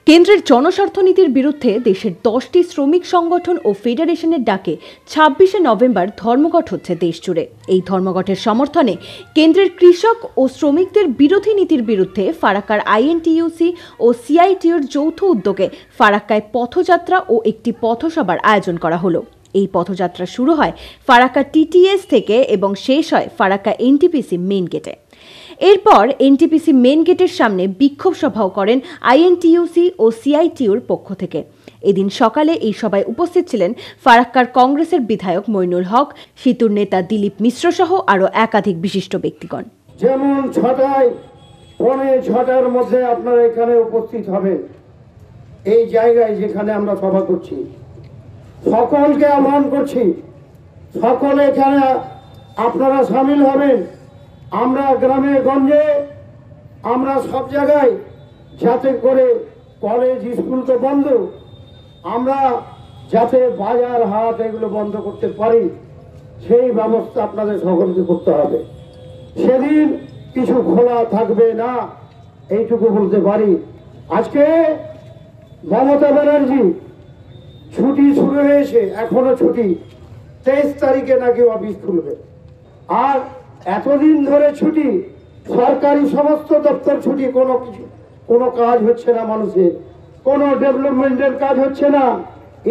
কেন্দ্রের জনস্বার্থনীতির বিরুদ্ধে দেশের 10টি শ্রমিক সংগঠন ও ফেডারেশনের ডাকে 26শে নভেম্বর ধর্মঘট হচ্ছে দেশজুড়ে। এই ধর্মঘটের সমর্থনে কেন্দ্রের কৃষক ও শ্রমিকদের বিরোধী নীতির বিরুদ্ধে ফারাক্কার আইএনটিইউসি ও সিআইটিইউর যৌথ উদ্যোগে ফারাক্কায় পথযাত্রা ও একটি পথসভার আয়োজন করা হলো। এই পথযাত্রা শুরু হয় ফারাক্কা টিটিএস থেকে এবং শেষ হয় ফারাক্কা এনটিপিসি মেইন গেটে। এরপর এনটিপিসি মেইন গেটের সামনে বিক্ষোভ সভাও করেন আইএনটিইউসি ও সিআইটিইউর পক্ষ থেকে। এদিন সকালে এই সভায় উপস্থিত ছিলেন ফারাক্কার কংগ্রেসের বিধায়ক মইনুল হক, সিতুর নেতা দিলীপ মিশ্র সহ আরও একাধিক বিশিষ্ট ব্যক্তিগণ। যেমন 6টায় 6:45 মধ্যে আপনারা এখানে উপস্থিত হবেন, এই জায়গায় যেখানে আমরা সভা করছি। সকলকে আহ্বান করছি, সকলে এখানে আপনারা সামিল হবেন। আমরা গ্রামে গঞ্জে, আমরা সব জায়গায়, যাতে করে কলেজ স্কুল তো বন্ধ, আমরা যাতে বাজার হাট এগুলো বন্ধ করতে পারি, সেই ব্যবস্থা আপনাদের সকলকে করতে হবে। সেদিন কিছু খোলা থাকবে না, এইটুকু বলতে পারি। আজকে মমতা ব্যানার্জি ছুটি শুরু হয়েছে, এখনো ছুটি, 23 তারিখে নাকি অফিস খুলবে। আর এতদিন ধরে ছুটি, সরকারি সমস্ত দপ্তর ছুটি, কোনো কাজ হচ্ছে না, মানুষের কোনো ডেভেলপমেন্টের কাজ হচ্ছে না,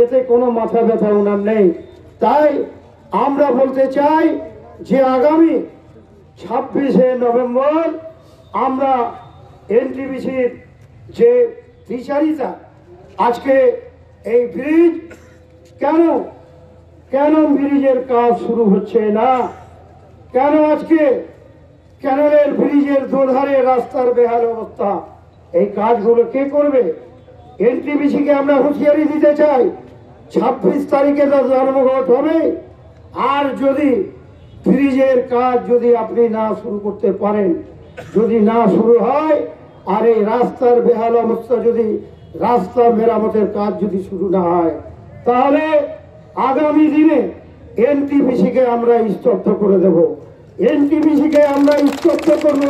এতে কোনো মাথা ব্যথা ওনার নেই। তাই আমরা বলতে চাই যে আগামী 26শে নভেম্বর আমরা এনটিপিসির যে বিচারিতা, আজকে এই ব্রিজ কেন ব্রিজের কাজ শুরু হচ্ছে না, কেন আজকে ক্যানেলের ব্রিজের দুধারে রাস্তার বেহাল অবস্থা, এই কাজগুলো কে করবে? এনটিপিসিকে আমরা হুঁশিয়ারি দিতে চাই, 26 তারিখে তো ধর্মঘট হবে। আর যদি ব্রিজের কাজ যদি আপনি না শুরু করতে পারেন, যদি না শুরু হয়, আর এই রাস্তার বেহাল অবস্থা যদি রাস্তা মেরামতের কাজ যদি শুরু না হয়, তাহলে আগামী দিনে এনটিপিসিকে আমরা স্তব্ধ করে দেব। এনটিপিসিকে আমরা স্তব্ধ করব,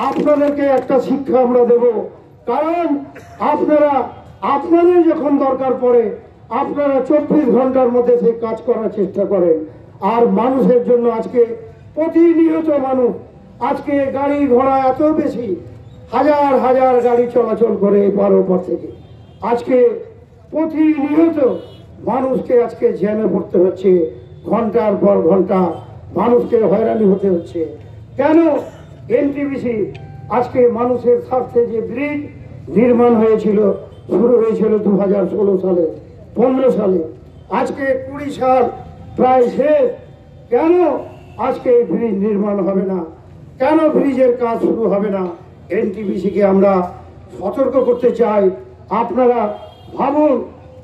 আপনাদেরকে একটা শিক্ষা আমরা দেব। কারণ আপনাদের যখন দরকার পড়ে, আপনারা 24 ঘন্টার মধ্যে সেই কাজ করার চেষ্টা করেন। আর মানুষের জন্য আজকে প্রতিনিয়ত মানুষ, আজকে গাড়ি ঘোড়া এত বেশি, হাজার হাজার গাড়ি চলাচল করে এপার ওপার থেকে, আজকে প্রতিনিয়ত মানুষকে আজকে জ্যামে পড়তে হচ্ছে, ঘন্টার পর ঘন্টা মানুষকে হয়রানি হতে হচ্ছে। কেন? এনটিপিসি আজকে মানুষের স্বার্থে যে ব্রিজ নির্মাণ হয়েছিল, শুরু হয়েছিল 2016 সালে, 15 সালে, আজকে 20 সাল প্রায় শেষ। কেন আজকে এই ব্রিজ নির্মাণ হবে না? কেন ব্রিজের কাজ শুরু হবে না? এনটিপিসিকে আমরা সতর্ক করতে চাই। আপনারা ভাবুন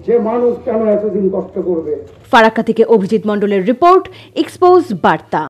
যে মানুষ কেন এতদিন কষ্ট করবে। ফারাক্কা থেকে অভিজিৎ মণ্ডলের রিপোর্ট, এক্সপোজ বার্তা।